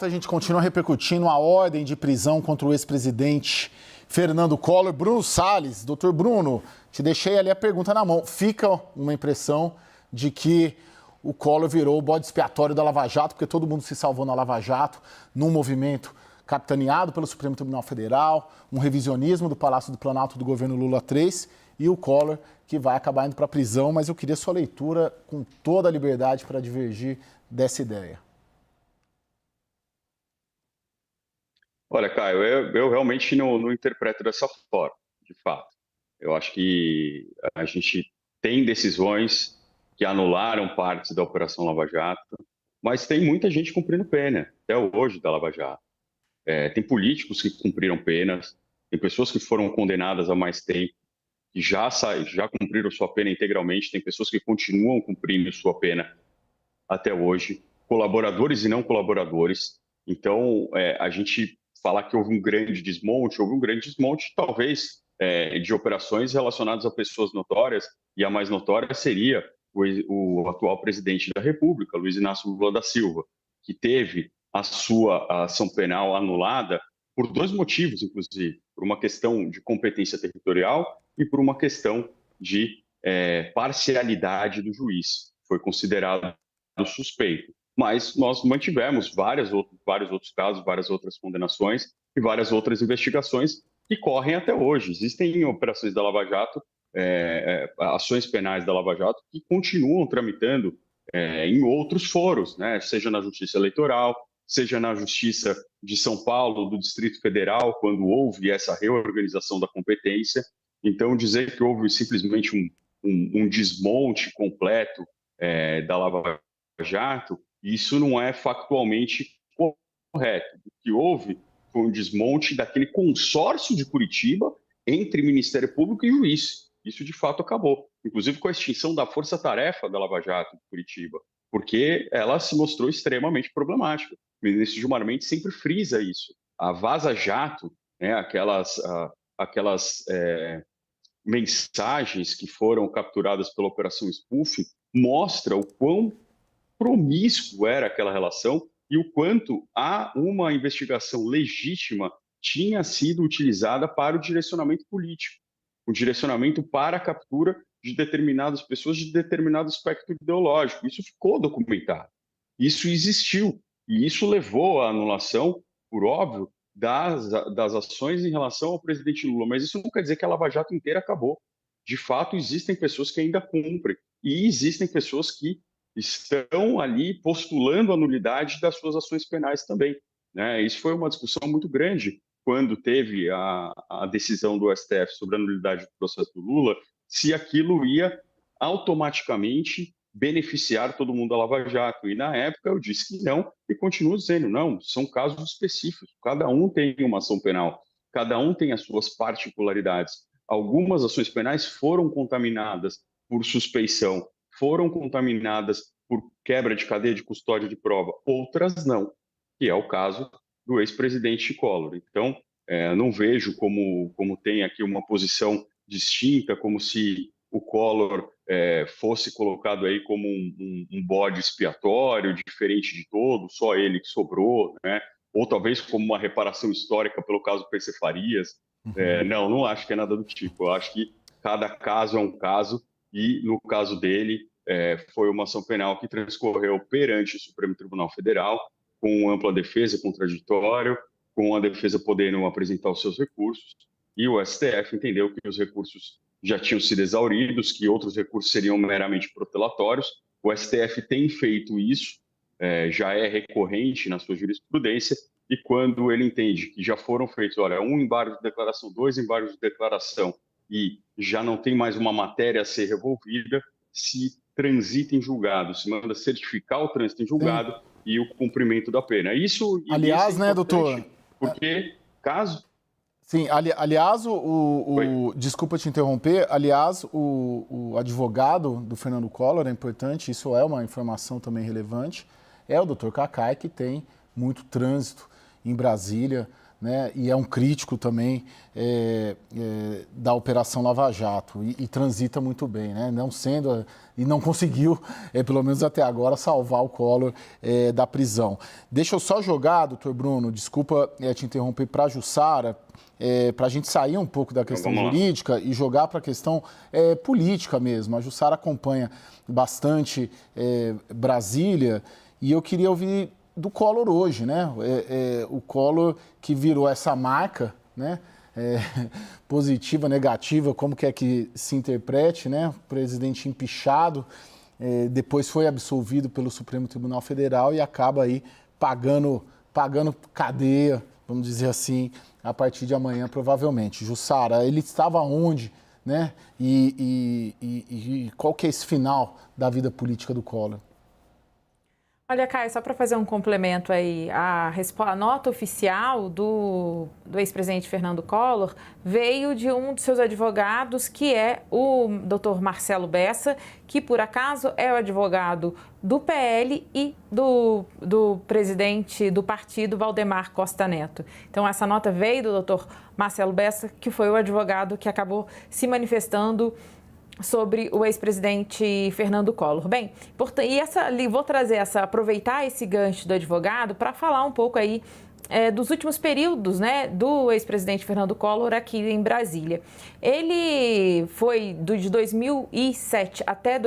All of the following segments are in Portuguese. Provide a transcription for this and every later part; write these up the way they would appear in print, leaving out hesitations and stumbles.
A gente continua repercutindo a ordem de prisão contra o ex-presidente Fernando Collor. Bruno Salles, doutor Bruno, te deixei ali a pergunta na mão. Fica uma impressão de que o Collor virou o bode expiatório da Lava Jato, porque todo mundo se salvou na Lava Jato, num movimento capitaneado pelo Supremo Tribunal Federal, um revisionismo do Palácio do Planalto do governo Lula III, e o Collor que vai acabar indo para a prisão, mas eu queria sua leitura com toda a liberdade para divergir dessa ideia. Olha, Caio, eu realmente não interpreto dessa forma, de fato. Eu acho que a gente tem decisões que anularam partes da Operação Lava Jato, mas tem muita gente cumprindo pena, até hoje, da Lava Jato. Tem políticos que cumpriram penas, tem pessoas que foram condenadas há mais tempo, que já cumpriram sua pena integralmente, tem pessoas que continuam cumprindo sua pena até hoje, colaboradores e não colaboradores. Então, a gente falar que houve um grande desmonte, talvez, de operações relacionadas a pessoas notórias, e a mais notória seria o atual presidente da República, Luiz Inácio Lula da Silva, que teve a sua ação penal anulada por dois motivos, inclusive, por uma questão de competência territorial e por uma questão de parcialidade do juiz. Foi considerado suspeito. Mas nós mantivemos vários outros casos, várias outras condenações e várias outras investigações que correm até hoje. Existem operações da Lava Jato, ações penais da Lava Jato, que continuam tramitando em outros foros, né? Seja na Justiça Eleitoral, seja na Justiça de São Paulo, do Distrito Federal, quando houve essa reorganização da competência. Então, dizer que houve simplesmente um desmonte completo da Lava Jato, isso não é factualmente correto. O que houve foi um desmonte daquele consórcio de Curitiba entre Ministério Público e juiz. Isso, de fato, acabou. Inclusive com a extinção da força-tarefa da Lava Jato de Curitiba, porque ela se mostrou extremamente problemática. O ministro Gilmar Mendes sempre frisa isso. A Vaza Jato, né, aquelas mensagens que foram capturadas pela Operação Spoofing, mostra o quão promíscuo era aquela relação e o quanto uma investigação legítima tinha sido utilizada para o direcionamento político, o direcionamento para a captura de determinadas pessoas de determinado espectro ideológico. Isso ficou documentado, isso existiu, e isso levou à anulação, por óbvio, das ações em relação ao presidente Lula. Mas isso não quer dizer que a Lava Jato inteira acabou. De fato, existem pessoas que ainda cumprem, e existem pessoas que estão ali postulando a nulidade das suas ações penais também, né? Isso foi uma discussão muito grande quando teve a decisão do STF sobre a nulidade do processo do Lula, se aquilo ia automaticamente beneficiar todo mundo da Lava Jato. E na época eu disse que não, e continuo dizendo não, são casos específicos, cada um tem uma ação penal, cada um tem as suas particularidades. Algumas ações penais foram contaminadas por suspeição, foram contaminadas por quebra de cadeia de custódia de prova, outras não, que é o caso do ex-presidente Collor. Então, não vejo como tem aqui uma posição distinta, como se o Collor fosse colocado aí como um bode expiatório, diferente de todos, só ele que sobrou, né? Ou talvez como uma reparação histórica pelo caso PC Farias. Não acho que é nada do tipo. Eu acho que cada caso é um caso, e no caso dele, foi uma ação penal que transcorreu perante o Supremo Tribunal Federal, com ampla defesa, contraditório, com a defesa podendo apresentar os seus recursos, e o STF entendeu que os recursos já tinham sido exauridos, que outros recursos seriam meramente protelatórios. O STF tem feito isso, já é recorrente na sua jurisprudência, e quando ele entende que já foram feitos, olha, um embargo de declaração, dois embargos de declaração, e já não tem mais uma matéria a ser revolvida, se transita em julgado, se manda certificar o trânsito em julgado. Sim. E o cumprimento da pena. Aliás, né, doutor? Porque caso... Sim, aliás, desculpa te interromper, aliás, o advogado do Fernando Collor, é importante, isso é uma informação também relevante, é o doutor Cacai, que tem muito trânsito em Brasília, né, e é um crítico também da Operação Lava Jato e transita muito bem, né, não sendo e não conseguiu, pelo menos até agora, salvar o Collor da prisão. Deixa eu só jogar, doutor Bruno, desculpa te interromper, para a Jussara, para a gente sair um pouco da questão jurídica e jogar para a questão política mesmo. A Jussara acompanha bastante Brasília e eu queria ouvir do Collor hoje, né? O Collor que virou essa marca, né? Positiva, negativa, como quer que se interprete, né? O presidente empichado, depois foi absolvido pelo Supremo Tribunal Federal e acaba aí pagando cadeia, vamos dizer assim, a partir de amanhã, provavelmente. Jussara, ele estava onde, né? E qual que é esse final da vida política do Collor? Olha, Caio, só para fazer um complemento aí, a nota oficial do ex-presidente Fernando Collor veio de um dos seus advogados, que é o Dr. Marcelo Bessa, que por acaso é o advogado do PL e do presidente do partido, Valdemar Costa Neto. Então, essa nota veio do Dr. Marcelo Bessa, que foi o advogado que acabou se manifestando sobre o ex-presidente Fernando Collor. Bem, vou aproveitar esse gancho do advogado para falar um pouco aí dos últimos períodos, né, do ex-presidente Fernando Collor aqui em Brasília. Ele foi de 2007 até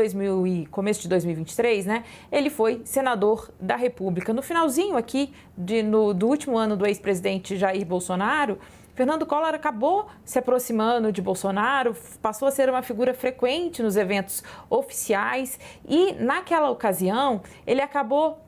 começo de 2023, né? Ele foi senador da República. No finalzinho aqui do último ano do ex-presidente Jair Bolsonaro, Fernando Collor acabou se aproximando de Bolsonaro, passou a ser uma figura frequente nos eventos oficiais e, naquela ocasião, ele acabou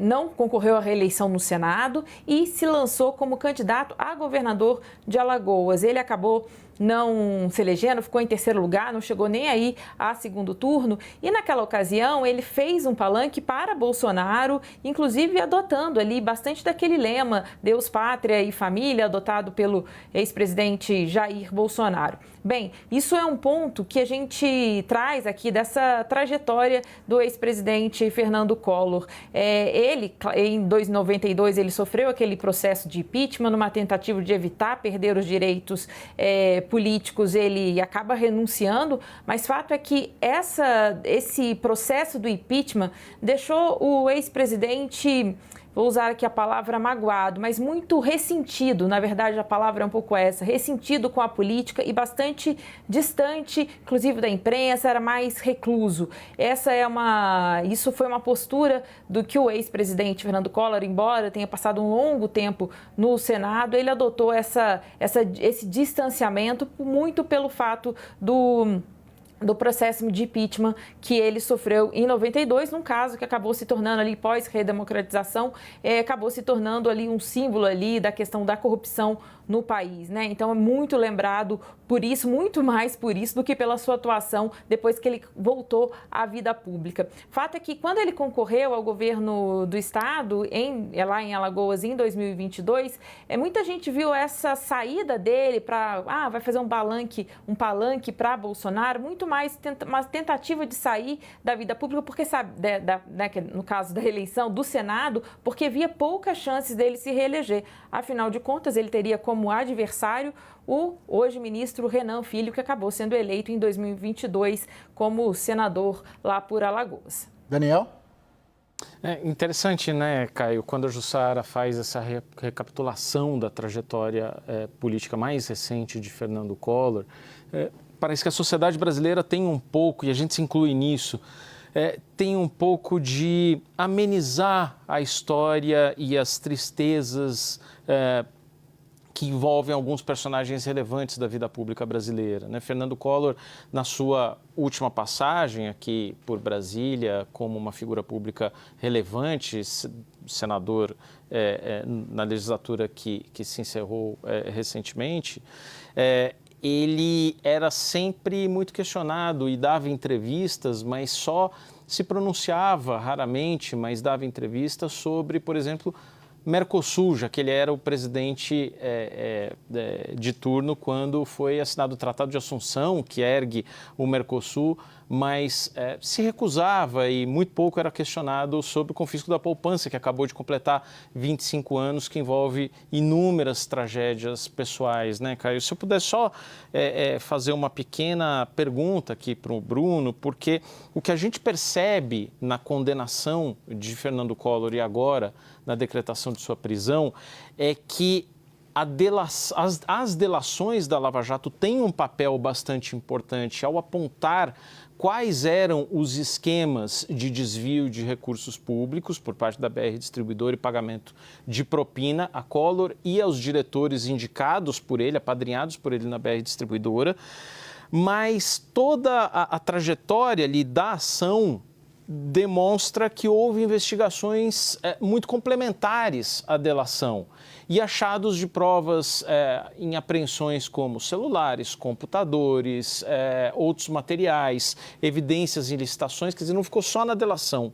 não concorreu à reeleição no Senado e se lançou como candidato a governador de Alagoas. Ele acabou não se elegendo, ficou em terceiro lugar, não chegou nem aí a segundo turno. E naquela ocasião ele fez um palanque para Bolsonaro, inclusive adotando ali bastante daquele lema Deus, Pátria e Família, adotado pelo ex-presidente Jair Bolsonaro. Bem, isso é um ponto que a gente traz aqui dessa trajetória do ex-presidente Fernando Collor. Ele, em 1992, ele sofreu aquele processo de impeachment, numa tentativa de evitar perder os direitos políticos, ele acaba renunciando, mas fato é que esse processo do impeachment deixou o ex-presidente, vou usar aqui a palavra magoado, mas muito ressentido, na verdade a palavra é um pouco essa, ressentido com a política e bastante distante, inclusive da imprensa, era mais recluso. Isso foi uma postura do que o ex-presidente Fernando Collor, embora tenha passado um longo tempo no Senado, ele adotou esse distanciamento muito pelo fato do processo de impeachment que ele sofreu em 92, num caso que acabou se tornando ali, pós-redemocratização, acabou se tornando ali um símbolo ali da questão da corrupção no país, né? Então é muito lembrado por isso, muito mais por isso do que pela sua atuação depois que ele voltou à vida pública. Fato é que quando ele concorreu ao governo do estado, lá em Alagoas, em 2022, muita gente viu essa saída dele para, vai fazer um palanque para Bolsonaro, muito mais uma tentativa de sair da vida pública, porque sabe, no caso da reeleição do Senado, porque via poucas chances dele se reeleger. Afinal de contas, ele teria como adversário o hoje ministro Renan Filho, que acabou sendo eleito em 2022 como senador lá por Alagoas. Daniel? É interessante, né, Caio, quando a Jussara faz essa recapitulação da trajetória política mais recente de Fernando Collor, parece que a sociedade brasileira tem um pouco, e a gente se inclui nisso, tem um pouco de amenizar a história e as tristezas que envolvem alguns personagens relevantes da vida pública brasileira, né? Fernando Collor, na sua última passagem aqui por Brasília, como uma figura pública relevante, senador na legislatura que se encerrou recentemente, ele era sempre muito questionado e dava entrevistas, mas só se pronunciava raramente, mas dava entrevistas sobre, por exemplo, Mercosul, já que ele era o presidente de turno quando foi assinado o Tratado de Assunção, que ergue o Mercosul, mas se recusava e muito pouco era questionado sobre o confisco da poupança, que acabou de completar 25 anos, que envolve inúmeras tragédias pessoais, né, Caio? Se eu pudesse só fazer uma pequena pergunta aqui para o Bruno, porque o que a gente percebe na condenação de Fernando Collor e agora na decretação de sua prisão é que as delações da Lava Jato têm um papel bastante importante ao apontar quais eram os esquemas de desvio de recursos públicos por parte da BR Distribuidora e pagamento de propina a Collor e aos diretores indicados por ele, apadrinhados por ele na BR Distribuidora, mas toda a trajetória ali da ação demonstra que houve investigações muito complementares à delação e achados de provas em apreensões como celulares, computadores, outros materiais, evidências em licitações, quer dizer, não ficou só na delação.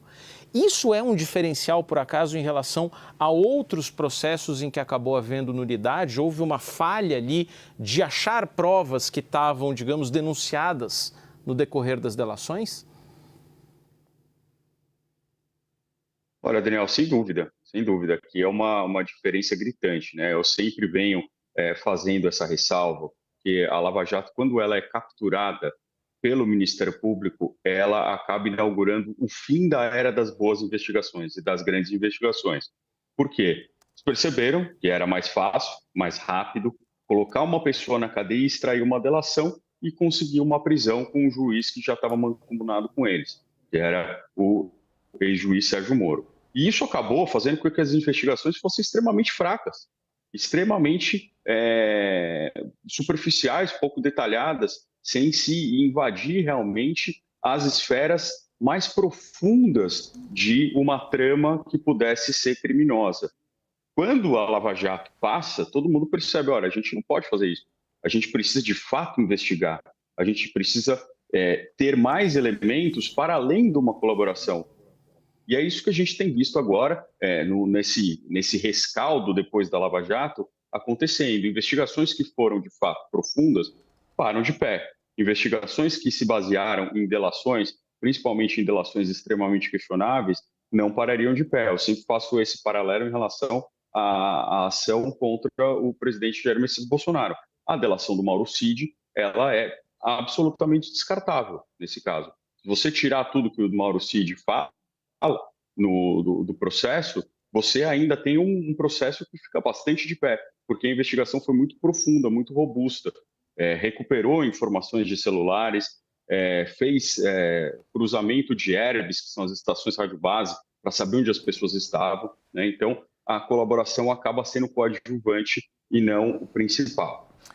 Isso é um diferencial, por acaso, em relação a outros processos em que acabou havendo nulidade? Houve uma falha ali de achar provas que estavam, digamos, denunciadas no decorrer das delações? Olha, Daniel, sem dúvida, que é uma diferença gritante, né? Eu sempre venho fazendo essa ressalva, que a Lava Jato, quando ela é capturada pelo Ministério Público, ela acaba inaugurando o fim da era das boas investigações e das grandes investigações. Por quê? Eles perceberam que era mais fácil, mais rápido, colocar uma pessoa na cadeia, extrair uma delação e conseguir uma prisão com um juiz que já estava mancomunado com eles, que era o ex-juiz Sérgio Moro. E isso acabou fazendo com que as investigações fossem extremamente fracas, extremamente superficiais, pouco detalhadas, sem se invadir realmente as esferas mais profundas de uma trama que pudesse ser criminosa. Quando a Lava Jato passa, todo mundo percebe, olha, a gente não pode fazer isso. A gente precisa de fato investigar. A gente precisa ter mais elementos para além de uma colaboração. E é isso que a gente tem visto agora, nesse rescaldo depois da Lava Jato, acontecendo. Investigações que foram, de fato, profundas, param de pé. Investigações que se basearam em delações, principalmente em delações extremamente questionáveis, não parariam de pé. Eu sempre faço esse paralelo em relação à ação contra o presidente Jair Messias Bolsonaro. A delação do Mauro Cid, ela é absolutamente descartável nesse caso. Se você tirar tudo que o Mauro Cid fala do processo, você ainda tem um processo que fica bastante de pé, porque a investigação foi muito profunda, muito robusta, recuperou informações de celulares, fez cruzamento de Airbus, que são as estações rádio base, para saber onde as pessoas estavam, né? Então, a colaboração acaba sendo coadjuvante e não o principal.